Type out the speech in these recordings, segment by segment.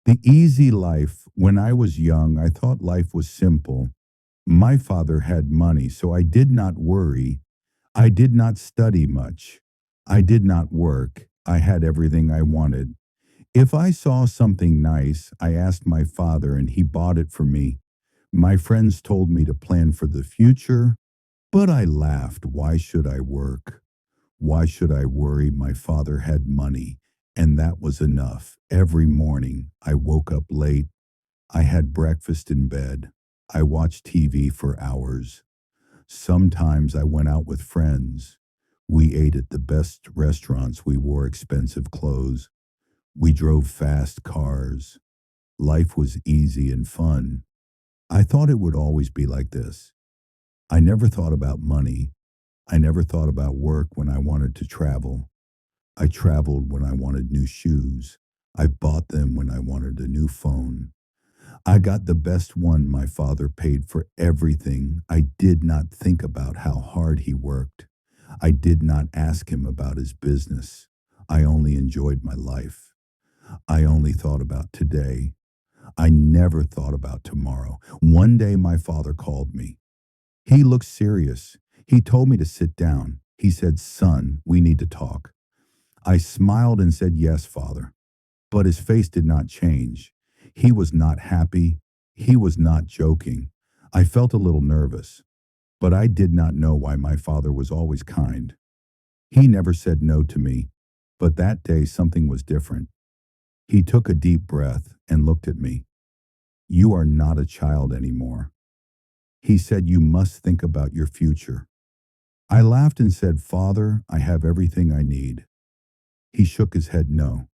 The easy life. When I was young, I thought life was simple. My father had money, so I did not worry. I did not study much. I did not work. I had everything I wanted. If I saw something nice, I asked my father and he bought it for me. My friends told me to plan for the future, but I laughed. Why should I work? Why should I worry? My father had money, and that was enough. Every morning, I woke up late. I had breakfast in bed. I watched TV for hours. Sometimes I went out with friends. We ate at the best restaurants. We wore expensive clothes. We drove fast cars. Life was easy and fun. I thought it would always be like this. I never thought about money. I never thought about work when I wanted to travel. I traveled when I wanted new shoes. I bought them when I wanted a new phone. I got the best one. My father paid for everything. I did not think about how hard he worked. I did not ask him about his business. I only enjoyed my life. I only thought about today. I never thought about tomorrow. One day my father called me. He looked serious. He told me to sit down. He said, "Son, we need to talk." I smiled and said, "Yes, Father." But his face did not change. He was not happy. He was not joking. I felt a little nervous, but I did not know why. My father was always kind. He never said no to me, but that day something was different. He took a deep breath and looked at me. "You are not a child anymore." He said, "You must think about your future." I laughed and said, "Father, I have everything I need." He shook his head. "No,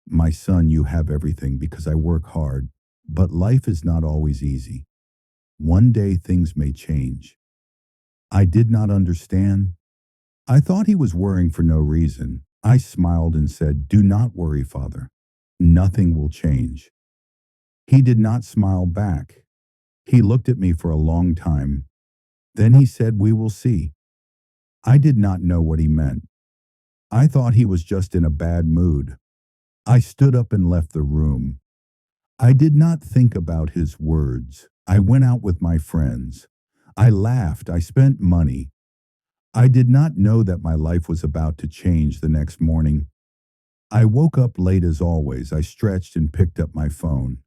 my son, you have everything because I work hard, but life is not always easy. One day things may change." I did not understand. I thought he was worrying for no reason. I smiled and said, "Do not worry, Father. Nothing will change." He did not smile back. He looked at me for a long time. Then he said, "We will see." I did not know what he meant. I thought he was just in a bad mood. I stood up and left the room. I did not think about his words. I went out with my friends. I laughed. I spent money. I did not know that my life was about to change the next morning. I woke up late as always. I stretched and picked up my phone.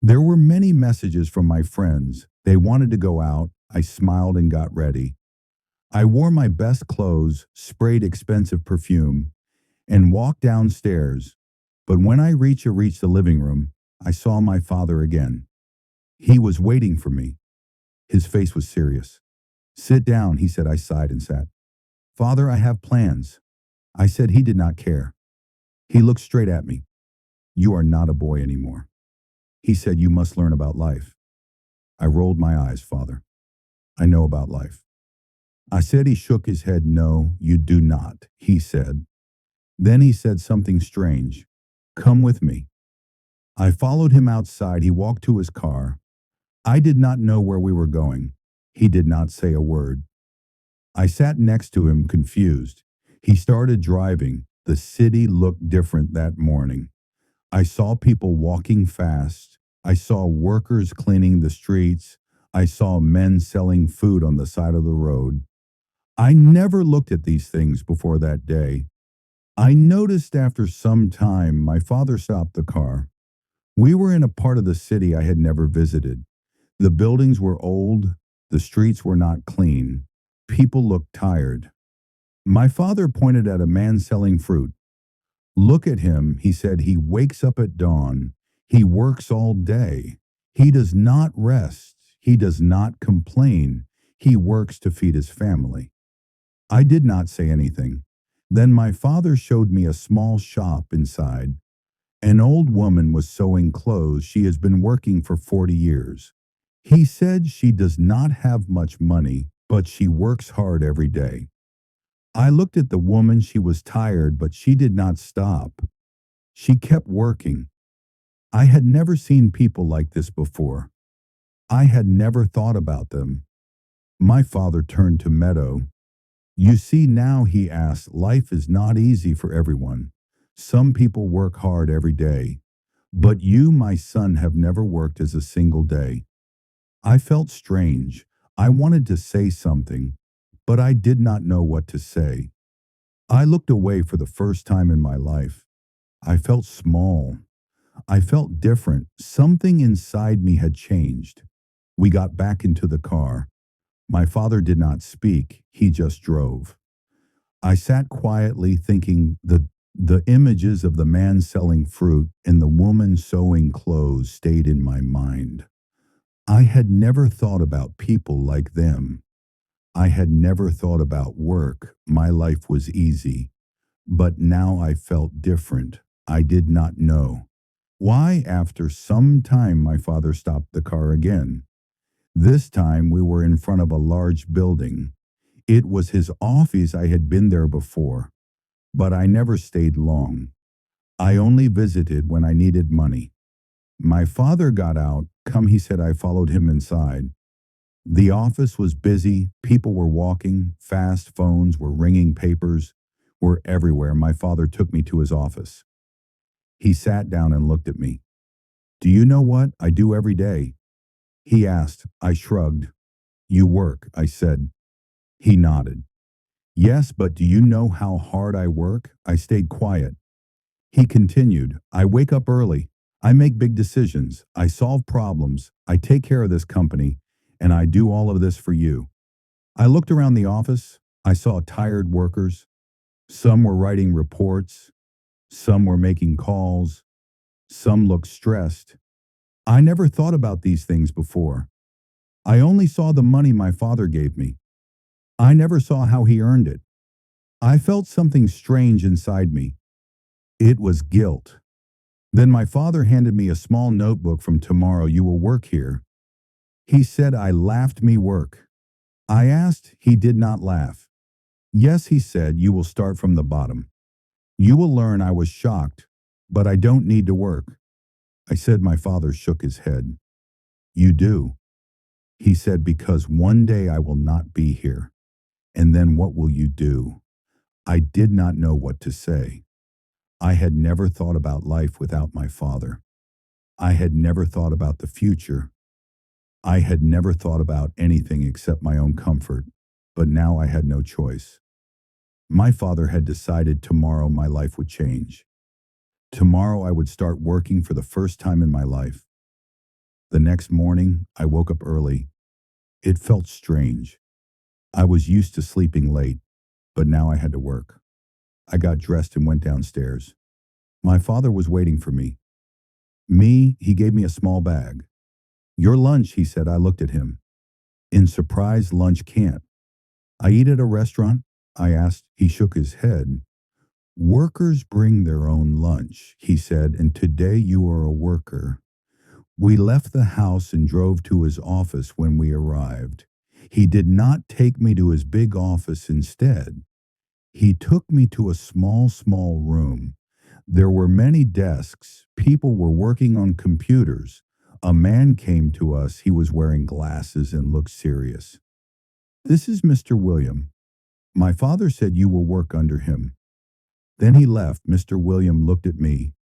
There were many messages from my friends. They wanted to go out. I smiled and got ready. I wore my best clothes, sprayed expensive perfume, and walked downstairs. But when I reached the living room, I saw my father again. He was waiting for me. His face was serious. "Sit down," he said. I sighed and sat. "Father, I have plans." I said. He did not care. He looked straight at me. "You are not a boy anymore." He said, "You must learn about life." I rolled my eyes. "Father, I know about life." I said. He shook his head. "No, you do not," he said. Then he said something strange. "Come with me." I followed him outside. He walked to his car. I did not know where we were going. He did not say a word. I sat next to him, confused. He started driving. The city looked different that morning. I saw people walking fast. I saw workers cleaning the streets. I saw men selling food on the side of the road. I never looked at these things before that day. I noticed after some time my father stopped the car. We were in a part of the city I had never visited. The buildings were old. The streets were not clean. People looked tired. My father pointed at a man selling fruit. "Look at him," he said. "He wakes up at dawn. He works all day. He does not rest. He does not complain. He works to feed his family." I did not say anything. Then my father showed me a small shop inside. An old woman was sewing clothes. She has been working for 40 years. He said she does not have much money, but she works hard every day. I looked at the woman. She was tired, but she did not stop. She kept working. I had never seen people like this before. I had never thought about them. My father turned to Meadow. "You see now," he asked, "life is not easy for everyone. Some people work hard every day, But you, my son, have never worked as a single day. I felt strange. I wanted to say something, but I did not know what to say. I looked away for the first time in my life. I felt small. I felt different. Something inside me had changed. We got back into the car. My father did not speak. He just drove. I sat quietly thinking the images of the man selling fruit and the woman sewing clothes stayed in my mind. I had never thought about people like them. I had never thought about work. My life was easy. But now I felt different. I did not know. Why, after some time, my father stopped the car again. This time we were in front of a large building. It was his office. I had been there before, but I never stayed long. I only visited when I needed money. My father got out. Come, he said. I followed him inside. The office was busy. People were walking fast. Phones were ringing. Papers were everywhere. My father took me to his office. He sat down and looked at me. Do you know what I do every day? He asked. I shrugged. You work, I said. He nodded. Yes, but do you know how hard I work? I stayed quiet. He continued. I wake up early. I make big decisions. I solve problems. I take care of this company. And I do all of this for you. I looked around the office. I saw tired workers. Some were writing reports. Some were making calls. Some looked stressed. I never thought about these things before. I only saw the money my father gave me. I never saw how he earned it. I felt something strange inside me. It was guilt. Then my father handed me a small notebook. From tomorrow you will work here. He said. I laughed. Me work? I asked. He did not laugh. Yes, he said, you will start from the bottom. You will learn. I was shocked, but I don't need to work. I said. My father shook his head. You do. He said, because one day I will not be here. And then what will you do? I did not know what to say. I had never thought about life without my father. I had never thought about the future. I had never thought about anything except my own comfort, but now I had no choice. My father had decided tomorrow my life would change. Tomorrow I would start working for the first time in my life. The next morning, I woke up early. It felt strange. I was used to sleeping late, but now I had to work. I got dressed and went downstairs. My father was waiting for me. He gave me a small bag. Your lunch, he said. I looked at him. In surprise, lunch can't. I eat at a restaurant? I asked. He shook his head. Workers bring their own lunch, he said, and today you are a worker. We left the house and drove to his office when we arrived. He did not take me to his big office instead. He took me to a small room. There were many desks. People were working on computers. A man came to us. He was wearing glasses and looked serious. This is Mr. William. My father said you will work under him. Then he left. Mr. William looked at me.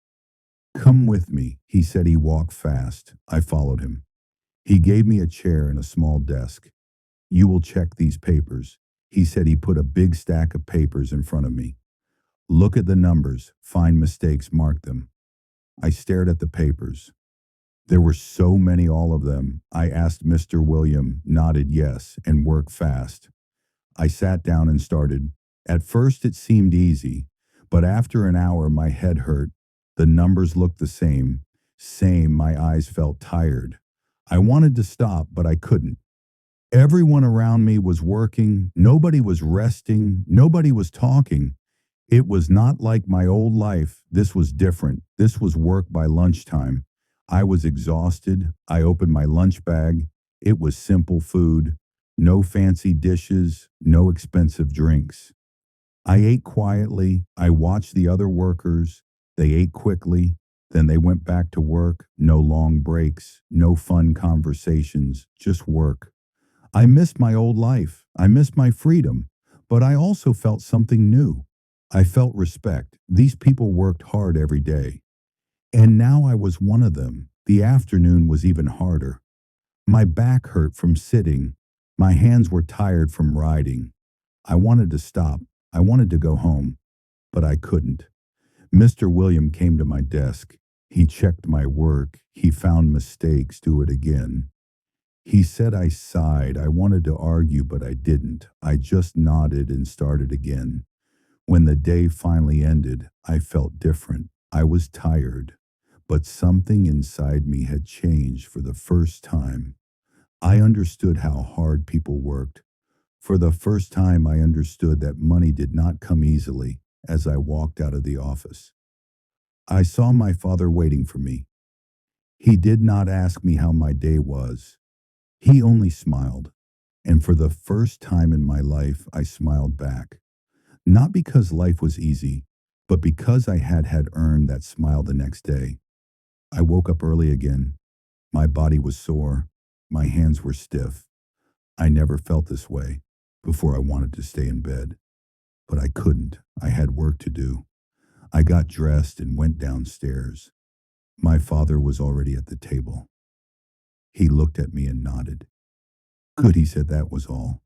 Come with me, he said. He walked fast. I followed him. He gave me a chair and a small desk. You will check these papers. He said. He put a big stack of papers in front of me. Look at the numbers, find mistakes, mark them. I stared at the papers. There were so many, all of them. I asked. Mr. William nodded yes, and worked fast. I sat down and started. At first it seemed easy, but after an hour my head hurt. The numbers looked the same. My eyes felt tired. I wanted to stop, but I couldn't. Everyone around me was working. Nobody was resting. Nobody was talking. It was not like my old life. This was different. This was work by lunchtime. I was exhausted. I opened my lunch bag. It was simple food. No fancy dishes. No expensive drinks. I ate quietly. I watched the other workers. They ate quickly. Then they went back to work. No long breaks. No fun conversations. Just work. I missed my old life. I missed my freedom. But I also felt something new. I felt respect. These people worked hard every day. And now I was one of them. The afternoon was even harder. My back hurt from sitting. My hands were tired from riding. I wanted to stop. I wanted to go home, but I couldn't. Mr. William came to my desk. He checked my work. He found mistakes. Do it again. He said I sighed. I wanted to argue, but I didn't. I just nodded and started again. When the day finally ended, I felt different. I was tired, but something inside me had changed for the first time. I understood how hard people worked. For the first time, I understood that money did not come easily as I walked out of the office. I saw my father waiting for me. He did not ask me how my day was. He only smiled. And for the first time in my life, I smiled back. Not because life was easy, but because I had earned that smile the next day. I woke up early again. My body was sore. My hands were stiff. I never felt this way. Before I wanted to stay in bed, but I couldn't. I had work to do. I got dressed and went downstairs. My father was already at the table. He looked at me and nodded. Good, he said, that was all.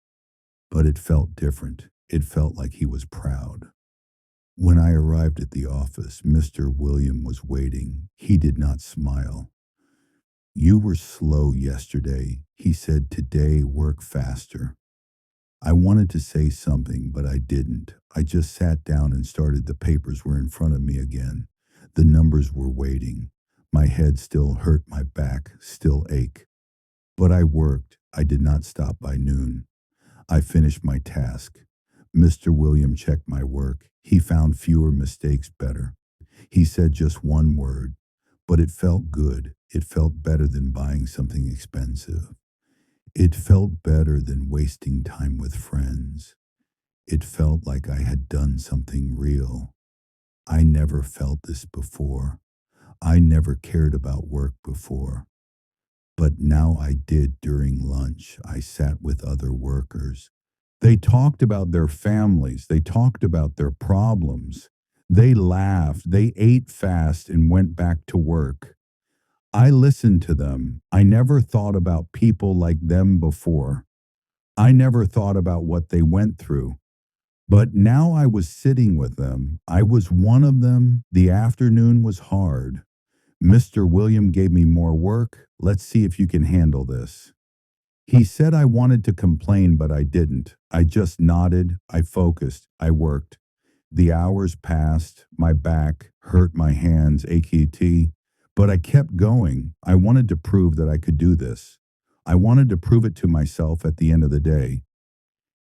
But it felt different. It felt like he was proud. When I arrived at the office, Mr. William was waiting. He did not smile. You were slow yesterday, he said. Today, work faster. I wanted to say something, but I didn't. I just sat down and started. The papers were in front of me again. The numbers were waiting. My head still hurt, my back still ached. But I worked. I did not stop by noon. I finished my task. Mr. William checked my work. He found fewer mistakes, better. He said just one word, but it felt good. It felt better than buying something expensive. It felt better than wasting time with friends. It felt like I had done something real. I never felt this before. I never cared about work before. But now I did. During lunch. I sat with other workers. They talked about their families. They talked about their problems. They laughed. They ate fast and went back to work. I listened to them. I never thought about people like them before. I never thought about what they went through. But now I was sitting with them. I was one of them. The afternoon was hard. Mr. William gave me more work. Let's see if you can handle this. He said I wanted to complain, but I didn't. I just nodded. I focused. I worked. The hours passed. My back hurt, my hands achy, but I kept going. I wanted to prove that I could do this. I wanted to prove it to myself at the end of the day.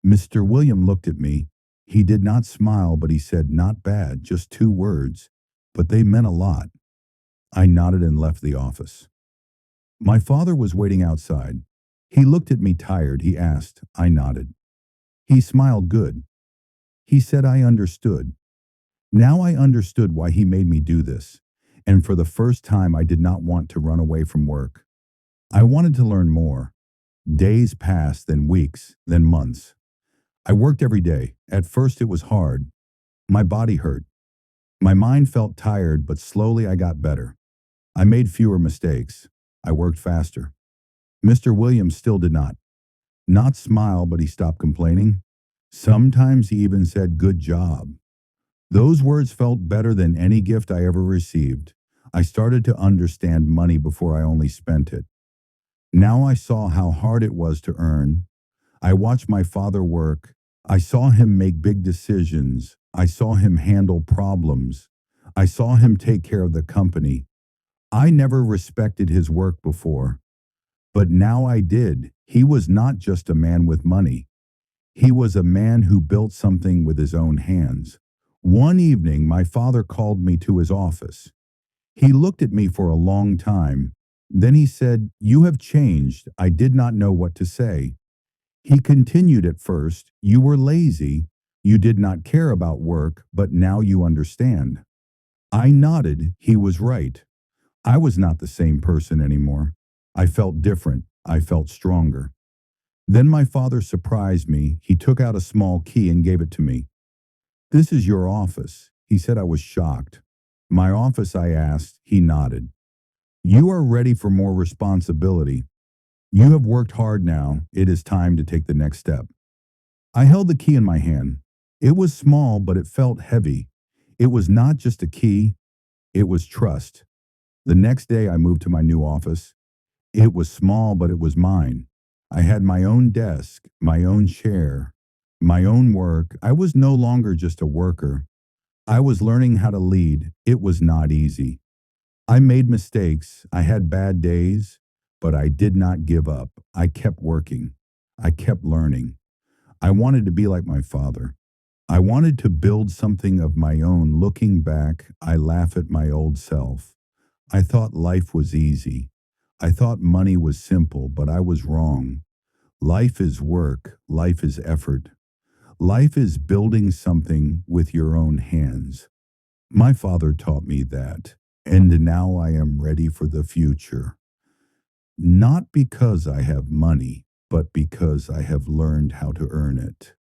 Mr. William looked at me. He did not smile, but he said, not bad, just 2 words, but they meant a lot. I nodded and left the office. My father was waiting outside. He looked at me tired. He asked. I nodded. He smiled good. He said I understood. Now I understood why he made me do this. And for the first time, I did not want to run away from work. I wanted to learn more. Days passed, then weeks, then months. I worked every day. At first, it was hard. My body hurt. My mind felt tired, but slowly I got better. I made fewer mistakes. I worked faster. Mr. Williams still did not smile, but he stopped complaining. Sometimes he even said, good job. Those words felt better than any gift I ever received. I started to understand money before I only spent it. Now I saw how hard it was to earn. I watched my father work. I saw him make big decisions. I saw him handle problems. I saw him take care of the company. I never respected his work before, but now I did. He was not just a man with money. He was a man who built something with his own hands. One evening, my father called me to his office. He looked at me for a long time. Then he said, you have changed. I did not know what to say. He continued, at first, you were lazy. You did not care about work, but now you understand. I nodded. He was right. I was not the same person anymore. I felt different. I felt stronger. Then my father surprised me. He took out a small key and gave it to me. This is your office. He said. I was shocked. My office, I asked. He nodded. You are ready for more responsibility. You have worked hard now. It is time to take the next step. I held the key in my hand. It was small, but it felt heavy. It was not just a key, it was trust. The next day, I moved to my new office. It was small, but it was mine. I had my own desk, my own chair, my own work. I was no longer just a worker. I was learning how to lead. It was not easy. I made mistakes. I had bad days, but I did not give up. I kept working. I kept learning. I wanted to be like my father. I wanted to build something of my own. Looking back, I laugh at my old self. I thought life was easy. I thought money was simple, but I was wrong. Life is work. Life is effort. Life is building something with your own hands. My father taught me that, and now I am ready for the future. Not because I have money, but because I have learned how to earn it.